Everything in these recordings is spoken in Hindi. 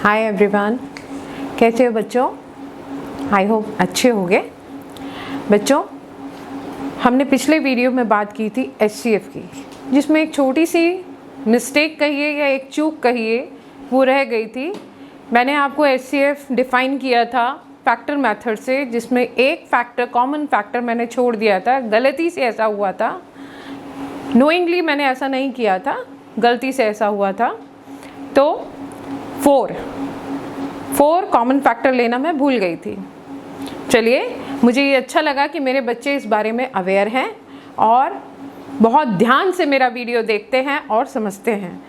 हाय एवरीवन, कैसे हो बच्चों? आई होप अच्छे होंगे। बच्चों, हमने पिछले वीडियो में बात की थी HCF की, जिसमें एक छोटी सी मिस्टेक कहिए या एक चूक कहिए वो रह गई थी। मैंने आपको HCF डिफ़ाइन किया था फैक्टर मेथड से, जिसमें एक फैक्टर कॉमन फैक्टर मैंने छोड़ दिया था। गलती से ऐसा हुआ था, नोइंगली मैंने ऐसा नहीं किया था, गलती से ऐसा हुआ था। तो फोर कॉमन फैक्टर लेना मैं भूल गई थी। चलिए, मुझे ये अच्छा लगा कि मेरे बच्चे इस बारे में अवेयर हैं और बहुत ध्यान से मेरा वीडियो देखते हैं और समझते हैं।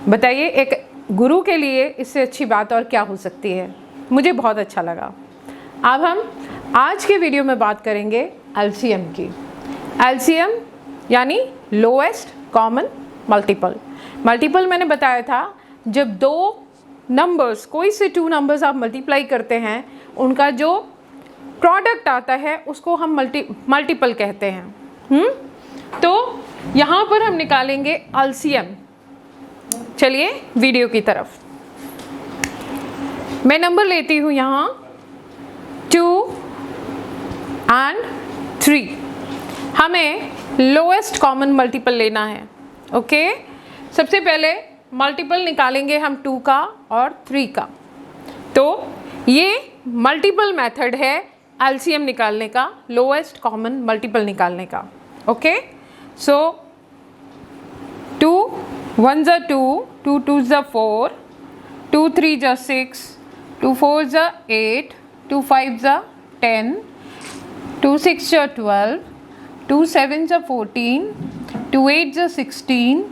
बताइए, एक गुरु के लिए इससे अच्छी बात और क्या हो सकती है? मुझे बहुत अच्छा लगा। अब हम आज के वीडियो में बात करेंगे LCM की। LCM यानी लोएस्ट कॉमन मल्टीपल। मल्टीपल मैंने बताया था, जब दो नंबर्स, कोई से टू नंबर्स आप मल्टीप्लाई करते हैं, उनका जो प्रोडक्ट आता है उसको हम मल्टीपल कहते हैं। तो यहाँ पर हम निकालेंगे LCM। चलिए वीडियो की तरफ। मैं नंबर लेती हूँ यहाँ 2 और 3। हमें लोएस्ट कॉमन मल्टीपल लेना है। ओके, सबसे पहले मल्टीपल निकालेंगे हम 2 का और 3 का। तो ये मल्टीपल मेथड है LCM निकालने का, लोएस्ट कॉमन मल्टीपल निकालने का। ओके, सो 2 1 ज़ा 2, 2 2 ज़ा 4, 2 3 ज़ा 6, 2 4 ज़ा 8, 2 5 ज़ा 10, 2 6 ज़ा 12, 2 7 ज़ा 14, 2 8 ज़ा 16,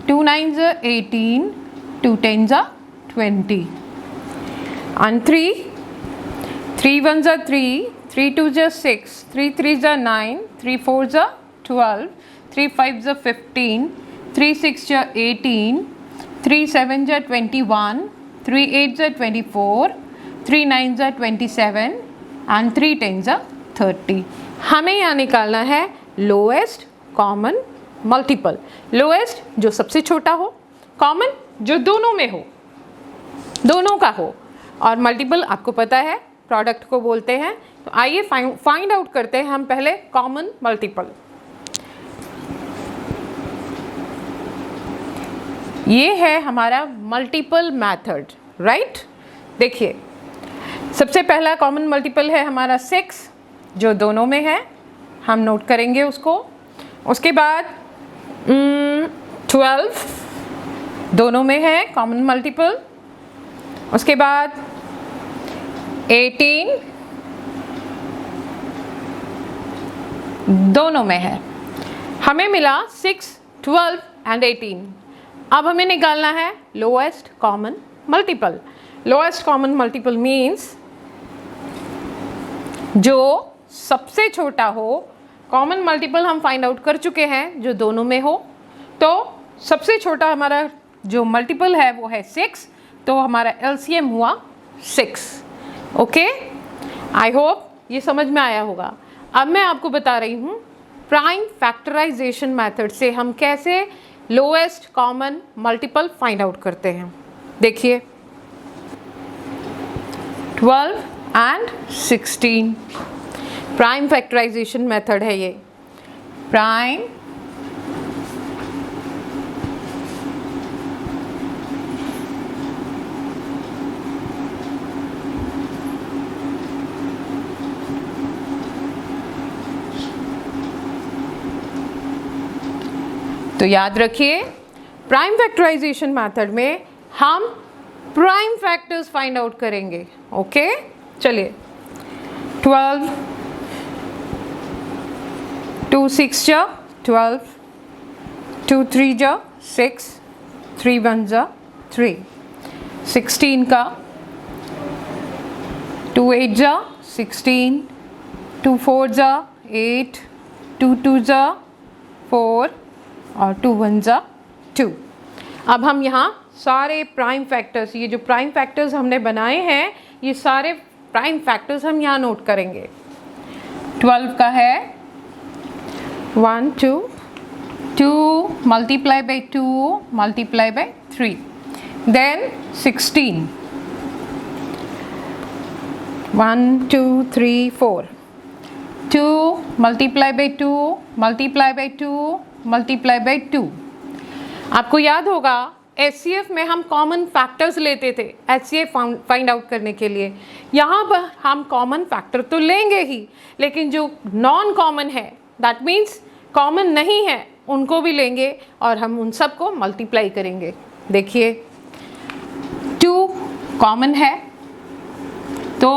2 9 ज़ा 18, 2 10 ज़ा 20। And 3 1 ज़ा 3, 3 2 ज़ा 6, 3 3 ज़ा 9, 3 4 ज़ा 12, 3 5 ज़ा 15, 3 6 ज़ा 18, 3 7 ज़ा 21, 3 8 ज़ा 24, 3 9 ज़ा 27 and 3 10 ज़ा 30। हमें यहाँ निकालना है लोएस्ट कॉमन मल्टीपल। लोएस्ट जो सबसे छोटा हो, कॉमन जो दोनों में हो, दोनों का हो, और मल्टीपल आपको पता है प्रोडक्ट को बोलते हैं। तो आइए फाइंड आउट करते हैं हम पहले कॉमन मल्टीपल। ये है हमारा मल्टीपल मेथड, राइट? देखिए, सबसे पहला कॉमन मल्टीपल है हमारा 6, जो दोनों में है, हम नोट करेंगे उसको। उसके बाद 12 दोनों में है, कॉमन मल्टीपल। उसके बाद 18 दोनों में है। हमें मिला 6, 12 एंड 18। अब हमें निकालना है lowest common multiple. Lowest common multiple means जो सबसे छोटा हो। कॉमन मल्टीपल हम फाइंड आउट कर चुके हैं, जो दोनों में हो। तो सबसे छोटा हमारा जो मल्टीपल है वो है 6, तो हमारा LCM हुआ 6। ओके, आई होप ये समझ में आया होगा। अब मैं आपको बता रही हूँ प्राइम फैक्टराइजेशन मेथड से हम कैसे lowest common multiple find out करते हैं। देखिए, 12 एंड 16 प्राइम फैक्टराइजेशन मेथड है ये। प्राइम तो याद रखिए, प्राइम फैक्टराइजेशन मेथड में हम प्राइम फैक्टर्स फाइंड आउट करेंगे। ओके, चलिए, 12 2 6 जा 12, 2 3 जा 6, 3 1 जा 3, 16 का 2 8 जा 16, 2 4 जा 8, 2 2 जा 4 और 2 1 जा 2। अब हम यहाँ सारे प्राइम फैक्टर्स, ये जो प्राइम फैक्टर्स हमने बनाए हैं, ये सारे प्राइम फैक्टर्स हम यहाँ नोट करेंगे। 12 का है 1 2 2 multiply by 2 multiply by 3, then 16 1 2 3 4 2 multiply by 2 multiply by 2 multiply by 2। आपको याद होगा HCF में हम कॉमन फैक्टर्स लेते थे HCF फाइंड आउट करने के लिए। यहाँ पर हम कॉमन फैक्टर तो लेंगे ही, लेकिन जो नॉन कॉमन है, दैट मीन्स कॉमन नहीं है, उनको भी लेंगे और हम उन सबको मल्टीप्लाई करेंगे। देखिए 2 कॉमन है तो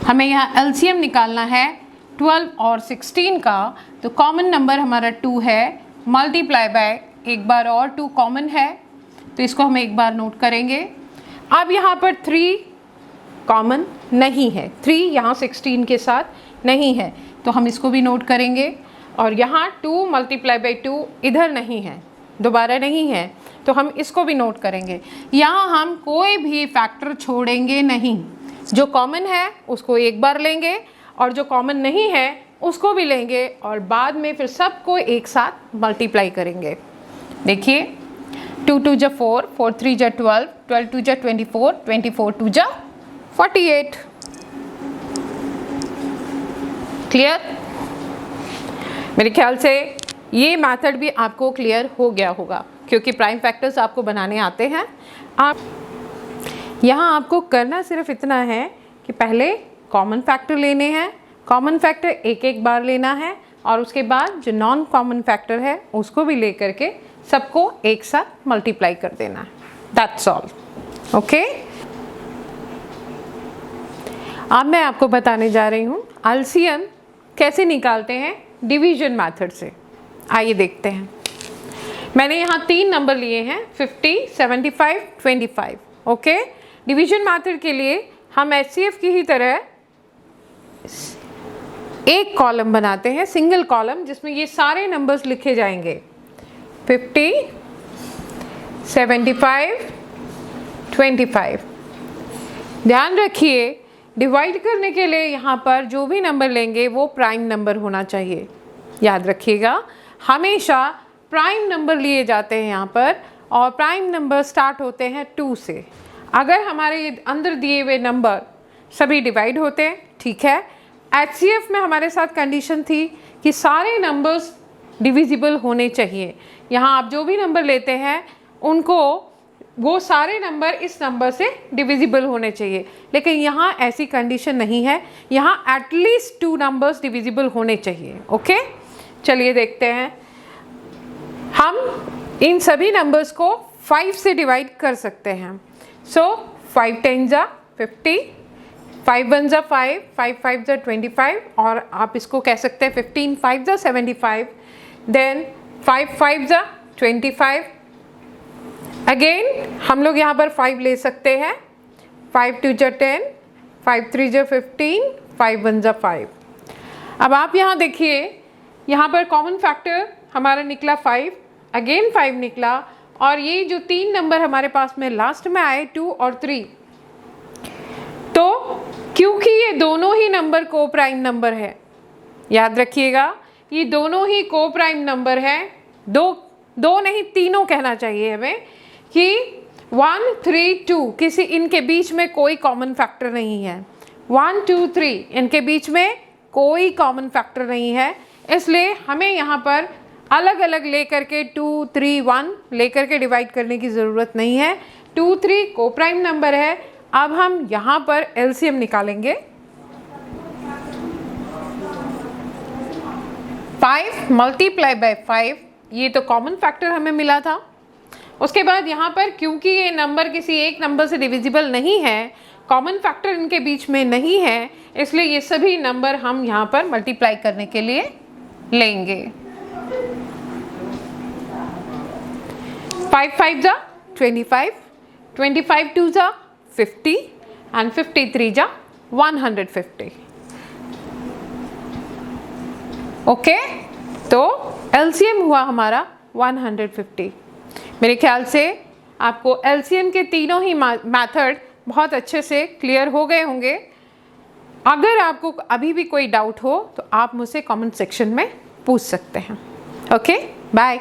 हमें यहाँ LCM निकालना है 12 और 16 का, तो कॉमन नंबर हमारा 2 है, मल्टीप्लाई बाय एक बार और 2 कॉमन है तो इसको हम एक बार नोट करेंगे। अब यहाँ पर 3 कॉमन नहीं है, 3 यहाँ 16 के साथ नहीं है तो हम इसको भी नोट करेंगे। और यहाँ 2 मल्टीप्लाई बाई 2 इधर नहीं है, दोबारा नहीं है, तो हम इसको भी नोट करेंगे। यहाँ हम कोई भी फैक्टर छोड़ेंगे नहीं, जो कॉमन है उसको एक बार लेंगे और जो कॉमन नहीं है उसको भी लेंगे और बाद में फिर सबको एक साथ मल्टीप्लाई करेंगे। देखिए 2 2 जा 4, 4 3 जा 12, 12 2 जा 24, 24 2 जा 48। क्लियर? मेरे ख्याल से ये मेथड भी आपको क्लियर हो गया होगा, क्योंकि प्राइम फैक्टर्स आपको बनाने आते हैं। आप यहाँ आपको करना सिर्फ इतना है कि पहले कॉमन फैक्टर लेने हैं, कॉमन फैक्टर एक एक बार लेना है और उसके बाद जो नॉन कॉमन फैक्टर है उसको भी ले करके सबको एक साथ मल्टीप्लाई कर देना है। That's all. ओके, अब मैं आपको बताने जा रही हूँ एलसीएम कैसे निकालते हैं डिवीजन मेथड से। आइए देखते हैं। मैंने यहाँ 3 नंबर लिए हैं 50, 75, 25। ओके, डिवीजन मेथड के लिए हम HCF की ही तरह एक कॉलम बनाते हैं, सिंगल कॉलम, जिसमें ये सारे नंबर्स लिखे जाएंगे 50, 75, 25। ध्यान रखिए डिवाइड करने के लिए यहाँ पर जो भी नंबर लेंगे वो प्राइम नंबर होना चाहिए। याद रखिएगा हमेशा प्राइम नंबर लिए जाते हैं यहाँ पर, और प्राइम नंबर स्टार्ट होते हैं 2 से। अगर हमारे अंदर दिए हुए नंबर सभी डिवाइड होते हैं, ठीक है। HCF में हमारे साथ कंडीशन थी कि सारे नंबर्स डिविजिबल होने चाहिए। यहाँ आप जो भी नंबर लेते हैं उनको वो सारे नंबर इस नंबर से डिविजिबल होने चाहिए, लेकिन यहाँ ऐसी कंडीशन नहीं है। यहाँ एटलीस्ट 2 नंबर्स डिविजिबल होने चाहिए। ओके, चलिए देखते हैं। हम इन सभी नंबर्स को 5 से डिवाइड कर सकते हैं। सो 5 10 जा 50, 5 1 जा 5, 5 5 जा 25, और आप इसको कह सकते हैं 15 5 जा 75, देन 5 5 जा 25। अगेन हम लोग यहाँ पर 5 ले सकते हैं, 5 2 जा 10, 5 3 जा 15, 5 1 जा 5। अब आप यहाँ देखिए, यहाँ पर कॉमन फैक्टर हमारा निकला 5, अगेन 5 निकला, और ये जो 3 नंबर हमारे पास में लास्ट में आए 2 और 3, तो क्योंकि ये दोनों ही नंबर को प्राइम नंबर है, याद रखिएगा ये दोनों ही को प्राइम नंबर है, दो नहीं तीनों कहना चाहिए हमें, कि 1 3 2 किसी इनके बीच में कोई कॉमन फैक्टर नहीं है। 1 2 3 इनके बीच में कोई कॉमन फैक्टर नहीं है, इसलिए हमें यहाँ पर अलग अलग लेकर के 2 3 1 लेकर के डिवाइड करने की ज़रूरत नहीं है। 2 3 को प्राइम नंबर है। अब हम यहाँ पर LCM निकालेंगे। 5 मल्टीप्लाई बाय 5, ये तो कॉमन फैक्टर हमें मिला था। उसके बाद यहाँ पर क्योंकि ये नंबर किसी एक नंबर से डिविजिबल नहीं है, कॉमन फैक्टर इनके बीच में नहीं है, इसलिए ये सभी नंबर हम यहाँ पर मल्टीप्लाई करने के लिए लेंगे। 5 5 जा 25, 25 2 जा 50, and 53 जा 150। ओके, तो LCM हुआ हमारा 150। मेरे ख्याल से आपको LCM के तीनों ही मेथड बहुत अच्छे से क्लियर हो गए होंगे। अगर आपको अभी भी कोई डाउट हो तो आप मुझसे कमेंट सेक्शन में पूछ सकते हैं। Okay, bye.